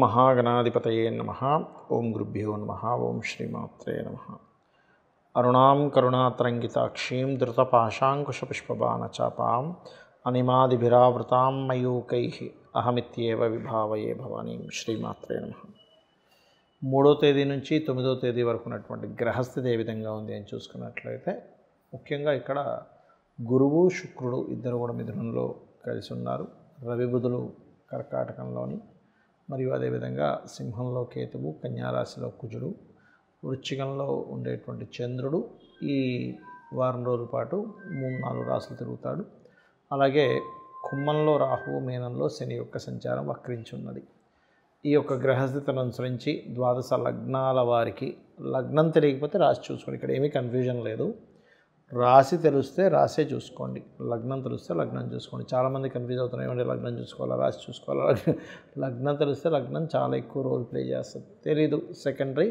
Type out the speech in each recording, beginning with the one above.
మహాగణాధిపతయే నమః. ఓం గురుభ్యో నమః. ఓం శ్రీమాత్రే నమః. అరుణాం కరుణాతరంగితాక్షీం ధృతపాశాంకుశపుష్పబాణచాపాం అనిమాదిభిరావృతాం మయూకైః అహమిత్యేవ విభావయే భవానీం. శ్రీమాత్రే నమః. 3వ తేదీ నుంచి 9వ తేదీ వరకు ఉన్నటువంటి గ్రహస్థితి ఏ విధంగా ఉంది అని చూసుకున్నట్లయితే, ముఖ్యంగా ఇక్కడ గురువు శుక్రుడు ఇద్దరు కూడా మిథునంలో కలిసి ఉన్నారు. రవి బుధులు కర్కాటకంలోని, మరియు అదేవిధంగా సింహంలో కేతువు, కన్యారాశిలో కుజుడు, వృశ్చికంలో ఉండేటువంటి చంద్రుడు ఈ వారం రోజుల పాటు 3-4 రాశులు తిరుగుతాడు. అలాగే కుంభంలో రాహువు, మీనంలో శని యొక్క సంచారం వక్రించి ఉన్నది. ఈ యొక్క గ్రహస్థితిని అనుసరించి ద్వాదశ లగ్నాల వారికి లగ్నం తెలియకపోతే రాశి చూసుకోండి. ఇక్కడ ఏమీ కన్ఫ్యూజన్ లేదు. రాశి తెలిస్తే రాసే చూసుకోండి, లగ్నం తెలిస్తే లగ్నం చూసుకోండి. చాలామంది కన్ఫ్యూజ్ అవుతున్నారు, ఏమంటే లగ్నం చూసుకోవాలా రాశి చూసుకోవాలా. లగ్నం తెలిస్తే లగ్నం చాలా ఎక్కువ రోల్ ప్లే చేస్తుంది. తెలీదు, సెకండరీ.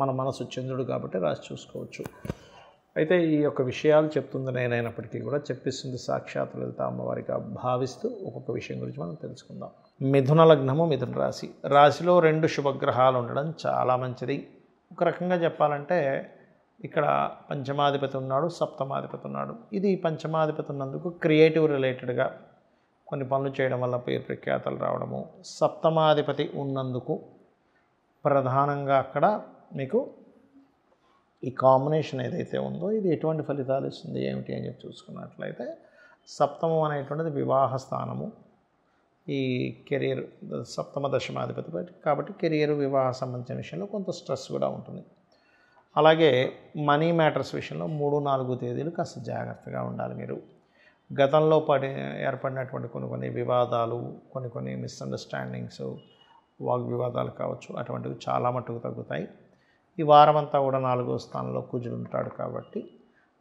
మన మనసు చంద్రుడు కాబట్టి రాశి చూసుకోవచ్చు. అయితే ఈ యొక్క విషయాలు చెప్తుంది నేనైనప్పటికీ కూడా చెప్పిస్తుంది సాక్షాత్ లలిత అమ్మవారిగా భావిస్తూ ఒక్కొక్క విషయం గురించి మనం తెలుసుకుందాం. మిథున లగ్నము, మిథున రాశి. రాశిలో 2 శుభగ్రహాలు ఉండడం చాలా మంచిది. ఒక రకంగా చెప్పాలంటే ఇక్కడ పంచమాధిపతి ఉన్నాడు, సప్తమాధిపతి ఉన్నాడు. ఇది పంచమాధిపతి ఉన్నందుకు క్రియేటివ్ రిలేటెడ్గా కొన్ని పనులు చేయడం వల్ల పేరు ప్రఖ్యాతలు రావడము, సప్తమాధిపతి ఉన్నందుకు ప్రధానంగా అక్కడ మీకు ఈ కాంబినేషన్ ఏదైతే ఉందో ఇది ఎటువంటి ఫలితాలు ఇస్తుంది ఏమిటి అని చెప్పి చూసుకున్నట్లయితే, సప్తమం అనేటువంటిది వివాహ స్థానము. ఈ కెరీర్ సప్తమ దశమాధిపతి కాబట్టి కెరియర్, వివాహ సంబంధించిన విషయంలో కొంత స్ట్రెస్ కూడా ఉంటుంది. అలాగే మనీ మ్యాటర్స్ విషయంలో 3-4 తేదీలు కాస్త జాగ్రత్తగా ఉండాలి. మీరు గతంలో ఏర్పడినటువంటి కొన్ని వివాదాలు, కొన్ని మిస్అండర్స్టాండింగ్స్, వాగ్వివాదాలు కావచ్చు, అటువంటివి చాలా మట్టుకు తగ్గుతాయి. ఈ వారం అంతా కూడా 4వ స్థానంలో కుజుడు ఉంటాడు కాబట్టి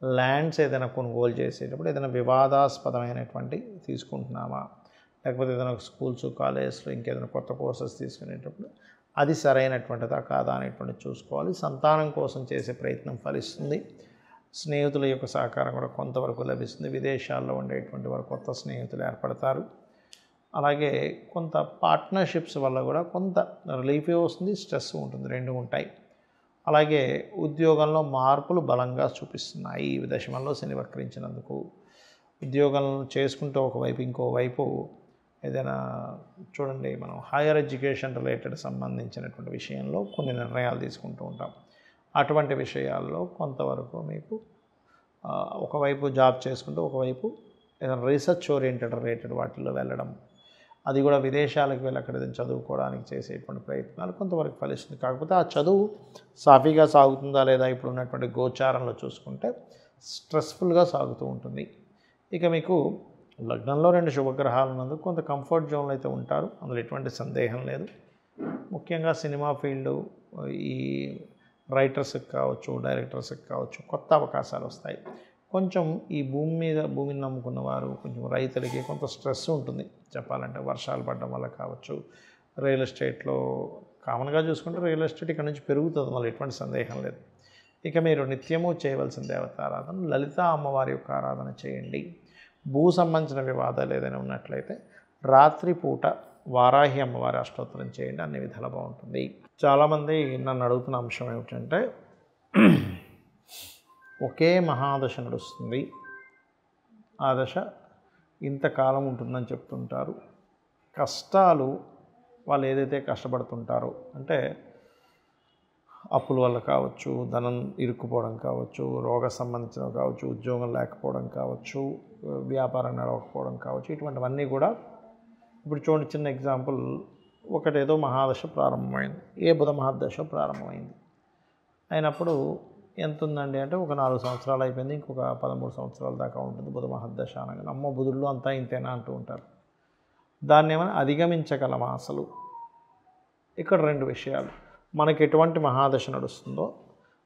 ల్యాండ్స్ ఏదైనా కొనుగోలు చేసేటప్పుడు ఏదైనా వివాదాస్పదమైనటువంటి తీసుకుంటున్నామా, లేకపోతే ఏదైనా స్కూల్స్, కాలేజెస్లో ఇంకేదైనా కొత్త కోర్సెస్ తీసుకునేటప్పుడు అది సరైనటువంటిదా కాదా అనేటువంటి చూసుకోవాలి. సంతానం కోసం చేసే ప్రయత్నం ఫలిస్తుంది. స్నేహితుల యొక్క సహకారం కూడా కొంతవరకు లభిస్తుంది. విదేశాల్లో ఉండేటువంటి వారు కొత్త స్నేహితులు ఏర్పడతారు. అలాగే కొంత పార్ట్నర్షిప్స్ వల్ల కూడా కొంత రిలీఫ్ వస్తుంది, స్ట్రెస్ ఉంటుంది, 2 ఉంటాయి. అలాగే ఉద్యోగంలో మార్పులు బలంగా చూపిస్తున్నాయి. ఈ దశమంలో శని వక్రించినందుకు ఉద్యోగం చేసుకుంటూ ఒకవైపు ఇంకోవైపు ఏదైనా చూడండి, మనం హైయర్ ఎడ్యుకేషన్ రిలేటెడ్ సంబంధించినటువంటి విషయంలో కొన్ని నిర్ణయాలు తీసుకుంటూ ఉంటాం. అటువంటి విషయాల్లో కొంతవరకు మీకు ఒకవైపు జాబ్ చేసుకుంటూ ఒకవైపు ఏదైనా రీసెర్చ్ ఓరియంటెడ్ రిలేటెడ్ వాటిల్లో వెళ్ళడం, అది కూడా విదేశాలకు వెళ్ళి అక్కడ చదువుకోవడానికి చేసేటువంటి ప్రయత్నాలు కొంతవరకు ఫలిస్తుంది. కాకపోతే ఆ చదువు సాఫీగా సాగుతుందా లేదా ఇప్పుడు ఉన్నటువంటి గోచారంలో చూసుకుంటే స్ట్రెస్ఫుల్గా సాగుతూ ఉంటుంది. ఇక మీకు లగ్నంలో 2 శుభగ్రహాలు ఉన్నందుకు కొంత కంఫర్ట్ జోన్లో అయితే ఉంటారు, అందులో ఎటువంటి సందేహం లేదు. ముఖ్యంగా సినిమా ఫీల్డు, ఈ రైటర్స్కి కావచ్చు, డైరెక్టర్స్కి కావచ్చు కొత్త అవకాశాలు వస్తాయి. కొంచెం ఈ భూమిని నమ్ముకున్న వారు, కొంచెం రైతులకి కొంత స్ట్రెస్ ఉంటుంది చెప్పాలంటే. వర్షాలు పడడం వల్ల కావచ్చు, రియల్ ఎస్టేట్లో కామన్గా చూసుకుంటే రియల్ ఎస్టేట్ ఇక్కడ నుంచి పెరుగుతుంది, మళ్ళీ ఎటువంటి సందేహం లేదు. ఇక మీరు నిత్యము చేయవలసిన దేవతారాధన లలిత అమ్మవారి యొక్క ఆరాధన చేయండి. భూ సంబంధించిన వివాదాలు ఏదైనా ఉన్నట్లయితే రాత్రిపూట వారాహి అమ్మవారి అష్టోత్తరం చేయండి, అన్ని విధాలు బాగుంటుంది. చాలామంది నన్ను అడుగుతున్న అంశం ఏమిటంటే, ఒకే మహాదశ నడుస్తుంది, ఆ దశ ఇంతకాలం ఉంటుందని చెప్తుంటారు. కష్టాలు వాళ్ళు ఏదైతే కష్టపడుతుంటారో, అంటే అప్పుల వల్ల కావచ్చు, ధనం ఇరుక్కుపోవడం కావచ్చు, రోగ సంబంధించినవి కావచ్చు, ఉద్యోగం లేకపోవడం కావచ్చు, వ్యాపారం నడవకపోవడం కావచ్చు, ఇటువంటివన్నీ కూడా ఇప్పుడు చూడండి. చిన్న ఎగ్జాంపుల్, ఒకటేదో మహాదశ ప్రారంభమైంది, ఏ బుధ మహాదశ ప్రారంభమైంది అయినప్పుడు ఎంత ఉందండి అంటే ఒక 4 సంవత్సరాలు అయిపోయింది, ఇంకొక 13 సంవత్సరాల దాకా ఉంటుంది బుధ మహాదశ అనగా. అమ్మ బుధుల్లో అంతా ఇంతేనా అంటూ ఉంటారు. దాన్ని ఏమైనా అధిగమించగలమా అసలు? ఇక్కడ 2 విషయాలు. మనకి ఎటువంటి మహాదశ నడుస్తుందో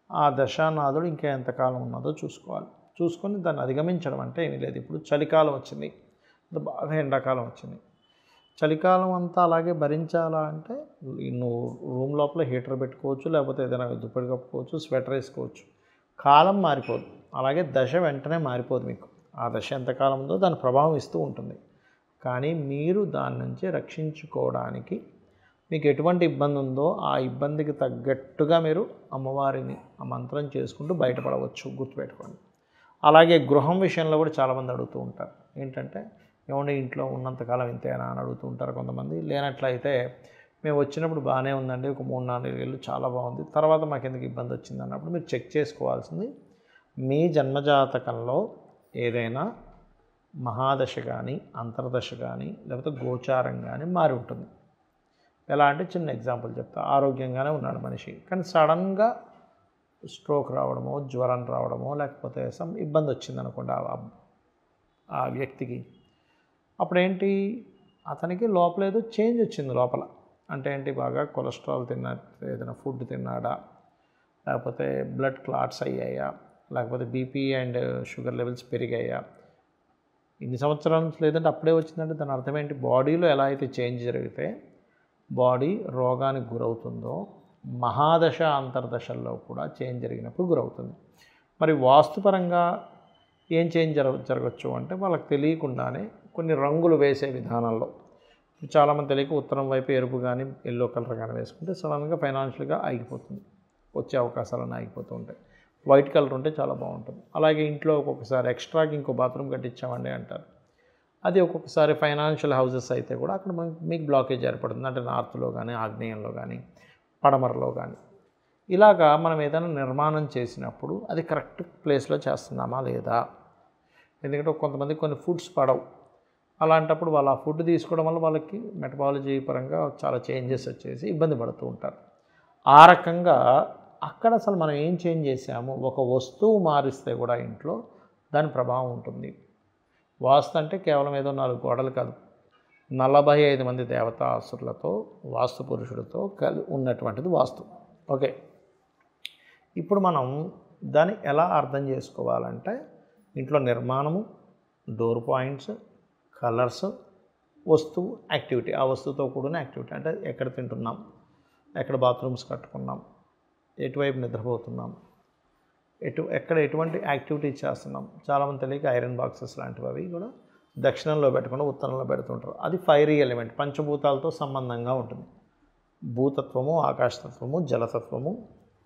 ఆ దశానాథుడు ఇంకా ఎంతకాలం ఉన్నదో చూసుకోవాలి. చూసుకొని దాన్ని అధిగమించడం అంటే ఏమీ లేదు. ఇప్పుడు చలికాలం వచ్చింది, బాగా ఎండాకాలం వచ్చింది. చలికాలం అంతా అలాగే భరించాలా అంటే నువ్వు రూమ్ లోపల హీటర్ పెట్టుకోవచ్చు, లేకపోతే ఏదైనా దుప్పటి కప్పుకోవచ్చు, స్వెటర్ వేసుకోవచ్చు. కాలం మారిపోదు, అలాగే దశ వెంటనే మారిపోదు. మీకు ఆ దశ ఎంతకాలం ఉందో దాని ప్రభావం ఇస్తూ ఉంటుంది. కానీ మీరు దాని నుంచి రక్షించుకోవడానికి మీకు ఎటువంటి ఇబ్బంది ఉందో ఆ ఇబ్బందికి తగ్గట్టుగా మీరు అమ్మవారిని ఆ మంత్రం చేసుకుంటూ బయటపడవచ్చు, గుర్తుపెట్టుకోండి. అలాగే గృహం విషయంలో కూడా చాలామంది అడుగుతూ ఉంటారు. ఏంటంటే ఏమంటే ఇంట్లో ఉన్నంతకాలం ఇంతేనా అని అడుగుతూ ఉంటారు కొంతమంది. లేనట్లయితే మేము వచ్చినప్పుడు బాగానే ఉందండి, ఒక 3-4 ఏళ్ళు చాలా బాగుంది, తర్వాత మాకు ఎందుకు ఇబ్బంది వచ్చింది అన్నప్పుడు మీరు చెక్ చేసుకోవాల్సింది మీ జన్మజాతకంలో ఏదైనా మహాదశ కానీ, అంతర్దశ కానీ, లేకపోతే గోచారం కానీ మారి ఉంటుంది. ఎలా అంటే చిన్న ఎగ్జాంపుల్ చెప్తా. ఆరోగ్యంగానే ఉన్నాడు మనిషి, కానీ సడన్గా స్ట్రోక్ రావడమో, జ్వరం రావడమో, లేకపోతే సమ్ ఇబ్బంది వచ్చిందనుకోండి ఆ వ్యక్తికి. అప్పుడేంటి, అతనికి లోపల ఏదో చేంజ్ వచ్చింది లోపల. అంటే ఏంటి, బాగా కొలెస్ట్రాల్ ఏదైనా ఫుడ్ తిన్నాడా, లేకపోతే బ్లడ్ క్లాట్స్ అయ్యాయా, లేకపోతే బీపీ అండ్ షుగర్ లెవెల్స్ పెరిగాయా, ఇన్ని సంవత్సరాల నుంచి లేదంటే అప్పుడే వచ్చిందంటే దాని అర్థం ఏంటి, బాడీలో ఎలా అయితే చేంజ్ జరిగితే బాడీ రోగానికి గురవుతుందో మహాదశ అంతర్దశల్లో కూడా చేంజ్ జరిగినప్పుడు గురవుతుంది. మరి వాస్తుపరంగా ఏం చేంజ్ జరగచ్చు అంటే వాళ్ళకి తెలియకుండానే కొన్ని రంగులు వేసే విధానంలో, చాలామంది తెలియక ఉత్తరం వైపు ఎరుపు కానీ ఎల్లో కలర్ కానీ వేసుకుంటే సడన్గా ఫైనాన్షియల్గా ఆగిపోతుంది, వచ్చే అవకాశాలన్నీ ఆగిపోతూ ఉంటాయి. వైట్ కలర్ ఉంటే చాలా బాగుంటుంది. అలాగే ఇంట్లో ఒక్కొక్కసారి ఎక్స్ట్రాకి ఇంకో బాత్రూమ్ కట్టించామండి అంటారు. అది ఒక్కొక్కసారి ఫైనాన్షియల్ హౌసెస్ అయితే కూడా అక్కడ మీకు బ్లాకేజ్ ఏర్పడుతుంది. అంటే నార్త్లో కానీ, ఆగ్నేయంలో కానీ, పడమరలో కానీ. ఇలాగా మనం ఏదైనా నిర్మాణం చేసినప్పుడు అది కరెక్ట్ ప్లేస్లో చేస్తున్నామా లేదా. ఎందుకంటే కొంతమంది కొన్ని ఫుడ్స్ పడవు. అలాంటప్పుడు వాళ్ళు ఆ ఫుడ్ తీసుకోవడం వల్ల వాళ్ళకి మెటబాలజీ పరంగా చాలా చేంజెస్ వచ్చేసి ఇబ్బంది పడుతూ ఉంటారు. ఆ రకంగా అక్కడ అసలు మనం ఏం చేంజ్ చేసాము, ఒక వస్తువు మారిస్తే కూడా ఇంట్లో దాని ప్రభావం ఉంటుంది. వాస్తు అంటే కేవలం ఏదో 4 గోడలు కాదు, 45 మంది దేవతా అసురులతో, వాస్తు పురుషుడితో ఉన్నటువంటిది వాస్తు. ఓకే, ఇప్పుడు మనం దాన్ని ఎలా అర్థం చేసుకోవాలంటే ఇంట్లో నిర్మాణము, డోర్ పాయింట్స్, కలర్స్, వస్తువు, యాక్టివిటీ, ఆ వస్తువుతో కూడిన యాక్టివిటీ. అంటే ఎక్కడ తింటున్నాం, ఎక్కడ బాత్రూమ్స్ కట్టుకున్నాం, ఎటువైపు నిద్రపోతున్నాం, ఎక్కడ ఎటువంటి యాక్టివిటీ చేస్తున్నాం. చాలామంది తెలియక ఐరన్ బాక్సెస్ లాంటివి అవి కూడా దక్షిణంలో పెట్టకుండా ఉత్తరంలో పెడుతుంటారు. అది ఫైరీ ఎలిమెంట్, పంచభూతాలతో సంబంధంగా ఉంటుంది. భూతత్వము, ఆకాశతత్వము, జలతత్వము,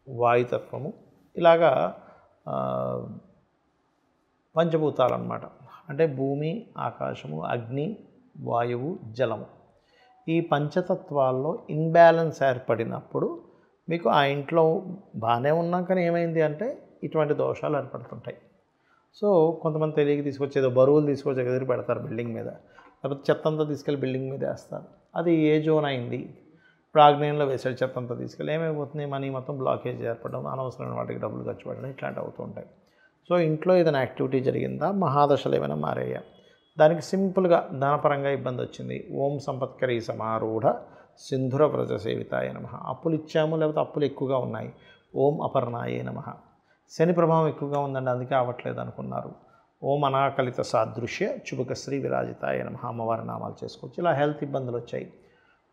వాయుతత్వము, ఇలాగా పంచభూతాలు అన్నమాట. అంటే భూమి, ఆకాశము, అగ్ని, వాయువు, జలము. ఈ పంచతత్వాల్లో ఇన్బ్యాలెన్స్ ఏర్పడినప్పుడు మీకు ఆ ఇంట్లో బాగానే ఉన్నాం కానీ ఏమైంది అంటే ఇటువంటి దోషాలు ఏర్పడుతుంటాయి. సో కొంతమంది తెలియక తీసుకొచ్చేదో బరువులు తీసుకొచ్చి ఎదురు పెడతారు బిల్డింగ్ మీద, లేకపోతే చెత్త అంతా తీసుకెళ్ళి బిల్డింగ్ మీద వేస్తారు. అది ఏ జోన్ అయింది, ఇప్పుడు ఆగ్నేయంలో వేసాడు చెత్త అంతా తీసుకెళ్ళి, ఏమైపోతుంది, మనీ మొత్తం బ్లాకేజ్ ఏర్పడడం, అనవసరమైన వాటికి డబ్బులు ఖర్చు పెట్టడం, ఇట్లాంటివి అవుతూ ఉంటాయి. సో ఇంట్లో ఏదైనా యాక్టివిటీ జరిగిందా, మహాదశలు ఏమైనా మారాయా, దానికి సింపుల్గా ధనపరంగా ఇబ్బంది వచ్చింది, ఓం సంపత్కరీ సమారూఢ సింధుర వ్రజ సేవితాయ నమః. అప్పులు ఇచ్చాము, లేకపోతే అప్పులు ఎక్కువగా ఉన్నాయి, ఓం అపర్ణాయే నమః. శని ప్రభావం ఎక్కువగా ఉందండి అందుకే అవ్వట్లేదు అనుకున్నారు, ఓం అనాకలిత సాదృశ్య చుబుకశ్రీ విరాజితాయ నమః. అమ్మవారి నామాలు చేసుకోవచ్చు. ఇలా హెల్త్ ఇబ్బందులు వచ్చాయి,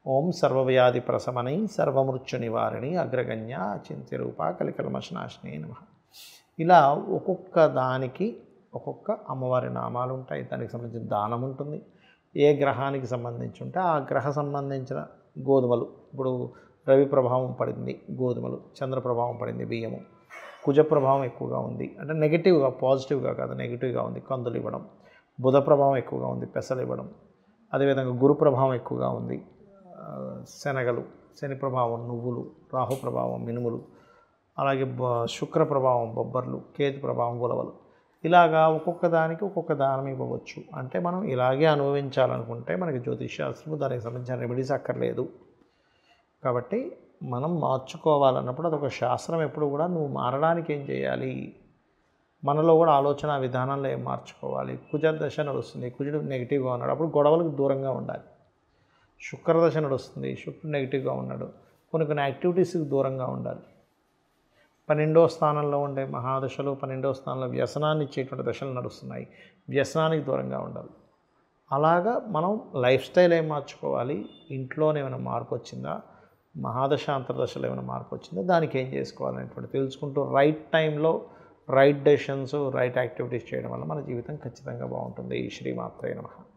ఓం సర్వవ్యాధి ప్రశమనై సర్వమృత్యు నివారిణి అగ్రగణ్య చింత్యరూప కలికల్మషనాశినే నమః. ఇలా ఒక్కొక్క దానికి ఒక్కొక్క అమ్మవారి నామాలు ఉంటాయి. దానికి సంబంధించిన దానం ఉంటుంది. ఏ గ్రహానికి సంబంధించి ఉంటే ఆ గ్రహ సంబంధించిన గోధుమలు, ఇప్పుడు రవి ప్రభావం పడింది గోధుమలు, చంద్ర ప్రభావం పడింది బియ్యము, కుజ ప్రభావం ఎక్కువగా ఉంది అంటే నెగిటివ్గా, పాజిటివ్గా కాదు నెగిటివ్గా ఉంది, కందులు ఇవ్వడం, బుధ ప్రభావం ఎక్కువగా ఉంది, పెసలు ఇవ్వడం, అదేవిధంగా గురు ప్రభావం ఎక్కువగా ఉంది, శనగలు, శని ప్రభావం నువ్వులు, రాహు ప్రభావం మినుములు, అలాగే శుక్ర ప్రభావం బొబ్బర్లు, కేతు ప్రభావం ఉలవలు. ఇలాగా ఒక్కొక్క దానికి ఒక్కొక్క దానం ఇవ్వవచ్చు. అంటే మనం ఇలాగే అనుభవించాలనుకుంటే మనకి జ్యోతిష్శాస్త్రము దానికి సంబంధించిన రెమెడీస్ అక్కర్లేదు. కాబట్టి మనం మార్చుకోవాలన్నప్పుడు అదొక శాస్త్రం. ఎప్పుడు కూడా నువ్వు మారడానికి ఏం చేయాలి, మనలో కూడా ఆలోచన విధానంలో ఏం మార్చుకోవాలి. కుజదశ నడుస్తుంది, కుజుడు నెగిటివ్గా ఉన్నాడు, అప్పుడు గొడవలకు దూరంగా ఉండాలి. శుక్రదశ నడుస్తుంది, శుక్రుడు నెగిటివ్గా ఉన్నాడు, కొన్ని యాక్టివిటీస్కి దూరంగా ఉండాలి. 12వ స్థానంలో ఉండే మహాదశలు, 12వ స్థానంలో వ్యసనాన్ని ఇచ్చేటువంటి దశలు నడుస్తున్నాయి, వ్యసనానికి దూరంగా ఉండాలి. అలాగా మనం లైఫ్ స్టైల్ ఏం మార్చుకోవాలి, ఇంట్లోనే ఏమైనా మార్పు వచ్చిందా, మహాదశ అంతర్దశలో ఏమైనా మార్పు వచ్చిందా, దానికి ఏం చేసుకోవాలనేటువంటి తెలుసుకుంటూ రైట్ టైంలో రైట్ డెసిషన్స్, రైట్ యాక్టివిటీస్ చేయడం వల్ల మన జీవితం ఖచ్చితంగా బాగుంటుంది. శ్రీమాత్రే నమః.